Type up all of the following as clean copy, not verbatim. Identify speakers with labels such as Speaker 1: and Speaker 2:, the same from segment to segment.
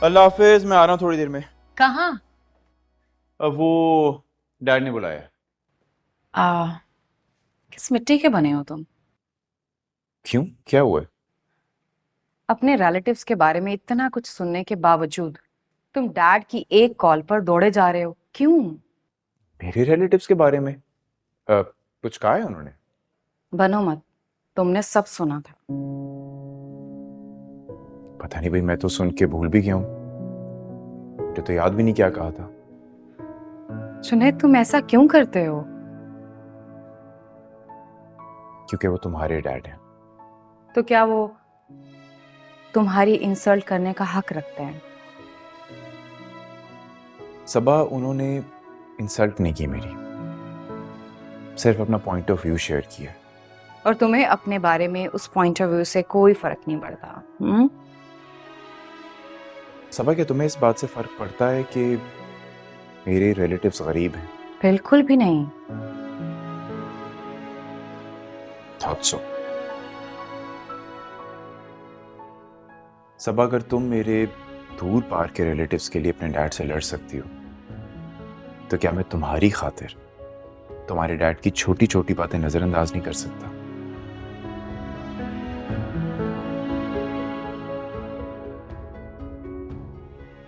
Speaker 1: अल्लाह हाफिज, मैं आ रहा हूँ थोड़ी देर में।
Speaker 2: कहाँ?
Speaker 1: अब वो डैड ने बुलाया।
Speaker 2: किस मिट्टी के बने हो तुम?
Speaker 1: क्यों, क्या हुआ है?
Speaker 2: अपने रिलेटिव्स के बारे में इतना कुछ सुनने के बावजूद तुम डैड की एक कॉल पर दौड़े जा रहे हो, क्यों?
Speaker 1: मेरे रिलेटिव्स के बारे में कुछ कहा है उन्होंने?
Speaker 2: बनो मत, तुमने सब सुना था।
Speaker 1: पता नहीं भाई, मैं तो सुन के भूल भी गया हूँ। मुझे तो याद भी नहीं क्या कहा था।
Speaker 2: जुनैद, तुम ऐसा क्यों करते हो?
Speaker 1: क्योंकि वो तुम्हारे डैड हैं।
Speaker 2: तो क्या वो तुम्हारी इंसल्ट करने का हक रखते हैं?
Speaker 1: सबा, उन्होंने इंसल्ट नहीं की मेरी, सिर्फ अपना पॉइंट ऑफ व्यू शेयर किया।
Speaker 2: और तुम्हें अपने बारे में उस पॉइंट ऑफ व्यू से कोई फर्क नहीं पड़ता?
Speaker 1: सबा, क्या तुम्हें इस बात से फर्क पड़ता है कि मेरे रिलेटिव्स गरीब हैं?
Speaker 2: बिल्कुल भी नहीं।
Speaker 1: Thought so. सबा, अगर तुम मेरे दूर पार के रिलेटिव्स के लिए अपने डैड से लड़ सकती हो, तो क्या मैं तुम्हारी खातिर तुम्हारे डैड की छोटी छोटी बातें नजरअंदाज नहीं कर सकता?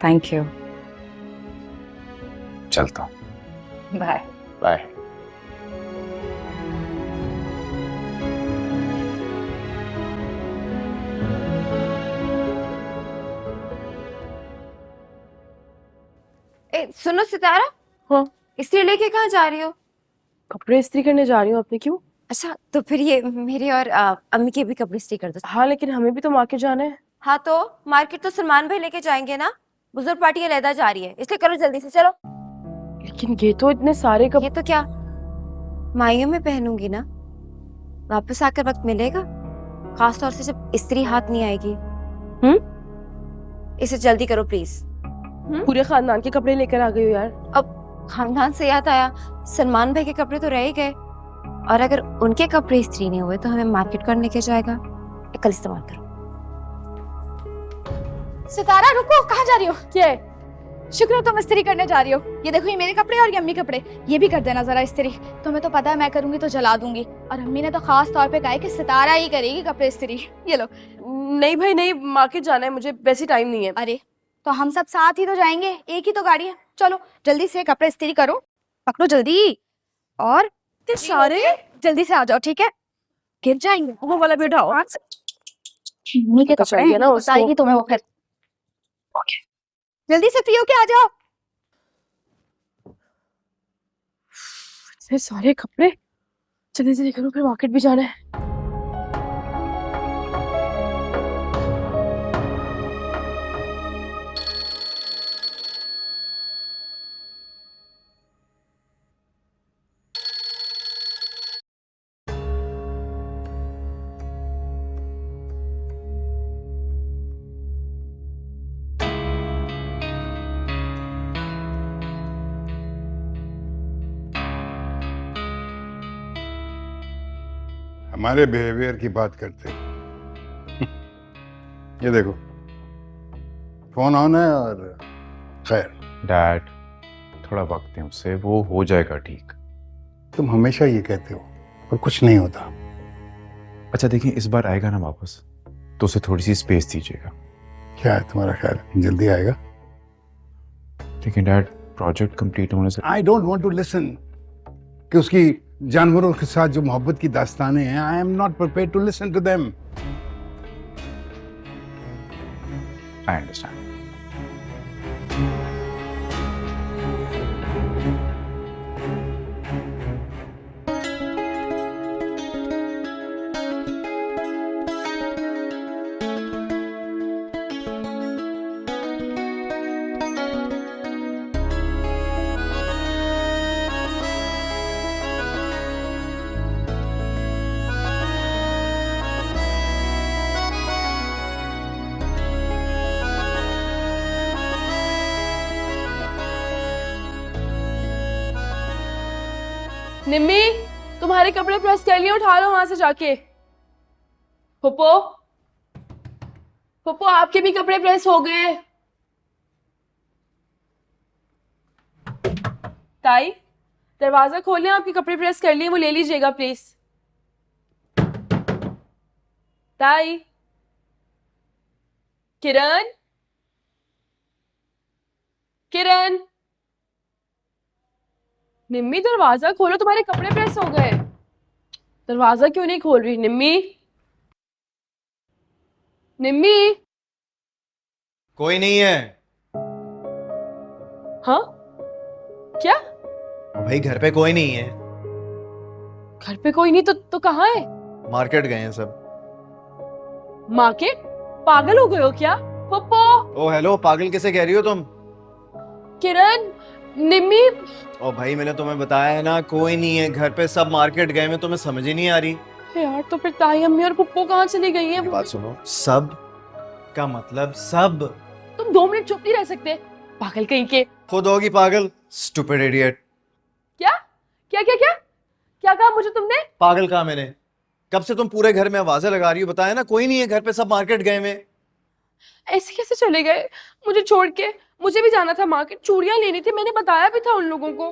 Speaker 2: Thank you.
Speaker 1: चलता हूं।
Speaker 2: बाय।
Speaker 1: बाय।
Speaker 3: सुनो सितारा।
Speaker 4: हाँ,
Speaker 3: इस्त्री लेके कहाँ जा रही हो?
Speaker 4: कपड़े इस्त्री करने जा रही हूँ अपने। क्यों?
Speaker 3: अच्छा, तो फिर ये मेरे और अम्मी के भी कपड़े इस्त्री कर दो।
Speaker 4: हाँ, लेकिन हमें भी तो मार्केट जाना है।
Speaker 3: हाँ, तो मार्केट तो सलमान भाई लेके जाएंगे ना। बुजुर्ग पार्टी अलहदा जा रही है, इसलिए करो जल्दी से, चलो।
Speaker 4: लेकिन ये तो इतने सारे कपड़े।
Speaker 3: ये तो क्या माइयों में पहनूंगी ना, वापस आकर वक्त मिलेगा, खास तौर से जब इस्त्री हाथ नहीं आएगी। इसे जल्दी करो प्लीज।
Speaker 4: पूरे खानदान के कपड़े लेकर आ गई हो यार।
Speaker 3: अब खानदान से याद आया, सलमान भाई के कपड़े तो रह ही गए, और अगर उनके कपड़े इस्त्री नहीं हुए तो हमें मार्केट कौन लेके जाएगा? कल इस्तेमाल करो।
Speaker 5: सितारा रुको, कहाँ जा रही हो?
Speaker 4: क्या है?
Speaker 5: शुक्र है तुम इस्त्री करने जा रही हो। ये देखो, ये मेरे कपड़े और ये अम्मी कपड़े, ये भी कर देना जरा इस्त्री। तुम्हें तो पता है मैं करूंगी तो जला दूंगी, और अम्मी ने तो खास तौर पे कहा है कि सितारा ही करेगी कपड़े इस्त्री। ये लो।
Speaker 4: नहीं भाई नहीं, मार्केट जाना है मुझे, वैसे टाइम नहीं है।
Speaker 5: अरे तो हम सब साथ ही तो जाएंगे, एक ही तो गाड़ी है। चलो जल्दी से कपड़े इस्त्री करो, पकड़ो जल्दी, और
Speaker 4: इतने सारे।
Speaker 5: जल्दी से आ जाओ, ठीक है? गिर जाएंगे।
Speaker 4: वो वाला भी उठाओ।
Speaker 5: अम्मी के
Speaker 4: पता
Speaker 5: कपड़े
Speaker 4: चल गया ना उसको।
Speaker 5: बताएगी तुम्हें वो फिर। जल्दी से फ्री होके आ जाओ।
Speaker 4: इतने सारे कपड़े, जल्दी जल्दी करो, फिर मार्केट भी जाना है।
Speaker 6: हमारे बिहेवियर की बात करते हैं। ये देखो, फोन ऑन है, और खैर
Speaker 1: डैड, थोड़ा वक्त दें उसे, वो हो जाएगा ठीक।
Speaker 6: तुम हमेशा ये कहते हो और कुछ नहीं होता।
Speaker 1: अच्छा देखिए, इस बार आएगा ना वापस, तो उसे थोड़ी सी स्पेस दीजिएगा।
Speaker 6: क्या है तुम्हारा ख्याल, जल्दी आएगा?
Speaker 1: लेकिन डैड, प्रोजेक्ट कंप्लीट होने से
Speaker 6: I don't want to listen कि उसकी जानवरों के साथ जो मोहब्बत की दास्तानें हैं, I am not prepared to listen to them.
Speaker 1: I understand.
Speaker 4: Nimmi, तुम्हारे कपड़े प्रेस कर लिए, उठा लो वहां से जाके। पुप्पो, पुप्पो आपके भी कपड़े प्रेस हो गए। ताई, दरवाजा खोलें, आपके कपड़े प्रेस कर लिए, वो ले लीजिएगा प्लीज। ताई, किरण, किरण, निम्मी दरवाजा खोलो, तुम्हारे कपड़े प्रेस हो गए। दरवाजा क्यों नहीं खोल रही निम्मी? निम्मी।
Speaker 7: कोई नहीं है।
Speaker 4: हाँ, क्या?
Speaker 7: भाई घर पे कोई नहीं है।
Speaker 4: घर पे कोई नहीं तो कहाँ है?
Speaker 7: मार्केट गए हैं सब।
Speaker 4: मार्केट? पागल हो गए हो क्या? पप्पो,
Speaker 7: ओ हेलो, पागल किसे कह रही हो तुम?
Speaker 4: किरण, निम्मी।
Speaker 7: ओ भाई मैंने तुम्हें बताया है ना, कोई नहीं है घर पे, सब मार्केट गए हैं, तुम्हें समझ ही नहीं आ रही।
Speaker 4: यार तो फिर ताई, अम्मी और पप्पो कहाँ चली गई हैं?
Speaker 7: मेरी बात सुनो, सब का मतलब सब।
Speaker 4: तुम 2 मिनट चुप नहीं रह सकते? पागल कहीं के।
Speaker 7: खुद होगी पागल, स्टूपिड इडियट।
Speaker 4: क्या क्या क्या क्या क्या कहा मुझे तुमने?
Speaker 7: पागल कहा मैंने? कब से तुम पूरे घर में आवाजें लगा रही हो? बताया ना कोई नहीं है घर पे, सब मार्केट गए हुए।
Speaker 4: ऐसे कैसे चले गए मुझे छोड़ के? मुझे भी जाना था मार्केट, चूड़ियां लेनी थी, मैंने बताया भी था उन लोगों को।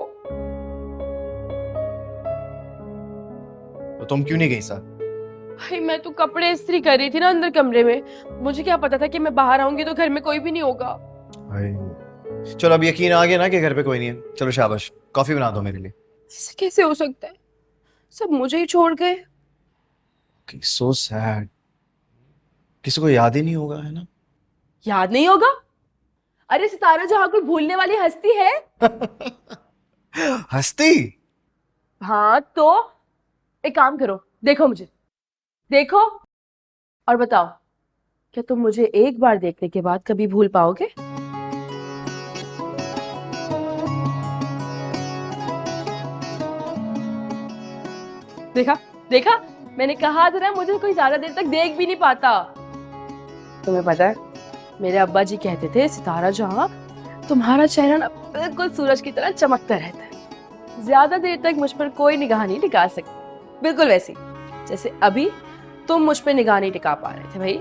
Speaker 7: तो तुम क्यों नहीं गई साथ?
Speaker 4: भाई मैं तो कपड़े इस्त्री कर रही थी ना अंदर कमरे में, मुझे क्या पता था कि मैं बाहर आऊंगी तो घर में कोई भी नहीं होगा।
Speaker 7: भाई चलो, अब यकीन आ गया ना कि घर पे कोई नहीं है। चलो शाबाश, कॉफी बना दो मेरे लिए।
Speaker 4: ऐसे कैसे हो सकता है? सब मुझे ही छोड़ गए।
Speaker 7: So sad. किसी को याद ही नहीं होगा, है ना?
Speaker 4: याद नहीं होगा? अरे सितारा जहां कोई भूलने वाली हस्ती है?
Speaker 7: हस्ती?
Speaker 4: हाँ तो एक काम करो, देखो मुझे, देखो और बताओ, क्या तुम मुझे एक बार देखने के बाद कभी भूल पाओगे? देखा देखा, मैंने कहा था ना, मुझे कोई ज्यादा देर तक देख भी नहीं पाता। तुम्हें पता है, मेरे अब्बा जी कहते थे सितारा जहां, तुम्हारा चेहरा ना बिल्कुल सूरज की तरह चमकता रहता है, ज्यादा देर तक मुझ पर कोई निगाह नहीं टिका सकती, बिल्कुल वैसी जैसे अभी तुम मुझ पे निगाह नहीं टिका पा रहे थे भाई।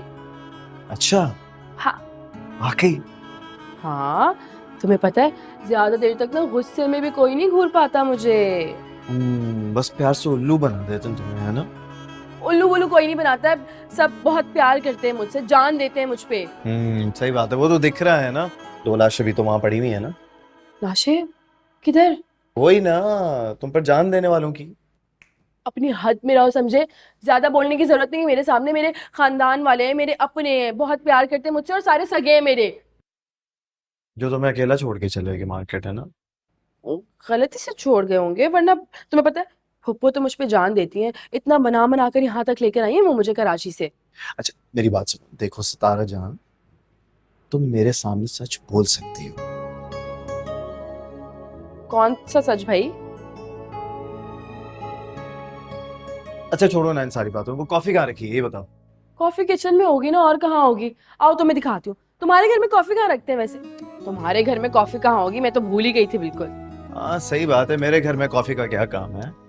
Speaker 7: अच्छा,
Speaker 4: हाँ
Speaker 7: वाकई?
Speaker 4: हाँ, तुम्हें पता है, ज्यादा देर तक ना गुस्से में भी कोई नहीं घूर पाता मुझे।
Speaker 7: बस प्यार से उल्लू बना देते हैं तुम्हें, है ना?
Speaker 4: उल्लू वुल्लू कोई नहीं बनाता है, सब बहुत प्यार करते हैं मुझसे, जान देते हैं मुझ पे।
Speaker 7: सही बात है, वो तो दिख रहा है ना। 2 लाशें भी तो वहां पड़ी हुई है ना।
Speaker 4: लाशें? किधर?
Speaker 7: वही ना, तुम पर जान देने वालों की।
Speaker 4: अपनी हद में रहो, समझे? ज्यादा बोलने की जरूरत नहीं है मेरे सामने, मेरे खानदान वाले हैं, मेरे अपने हैं, बहुत प्यार करते हैं मुझसे और सारे सगे हैं मेरे।
Speaker 7: जो तुम्हें अकेला छोड़ के चले गए मार्केट, है ना?
Speaker 4: गलती से छोड़ गए होंगे, वरना तुम्हें पता है फुप्पो तो मुझ पे जान देती हैं, इतना बना कर यहाँ तक लेकर आई है वो मुझे कराची से।
Speaker 7: अच्छा मेरी बात सुनो, देखो सितारा जहां, तुम मेरे सामने सच बोल सकती हो।
Speaker 4: कौन सा सच भाई?
Speaker 7: अच्छा छोड़ो ना इन सारी बातों को, कॉफी कहाँ रखी है ये बताओ।
Speaker 4: कॉफी किचन में होगी ना, और कहाँ होगी? आओ तो मैं दिखाती हूँ। तुम्हारे घर में कॉफी कहाँ रखते हैं वैसे? तुम्हारे घर में कॉफी कहाँ होगी, मैं तो भूल ही गई थी बिल्कुल।
Speaker 7: हाँ सही बात है, मेरे घर में कॉफी का क्या काम है?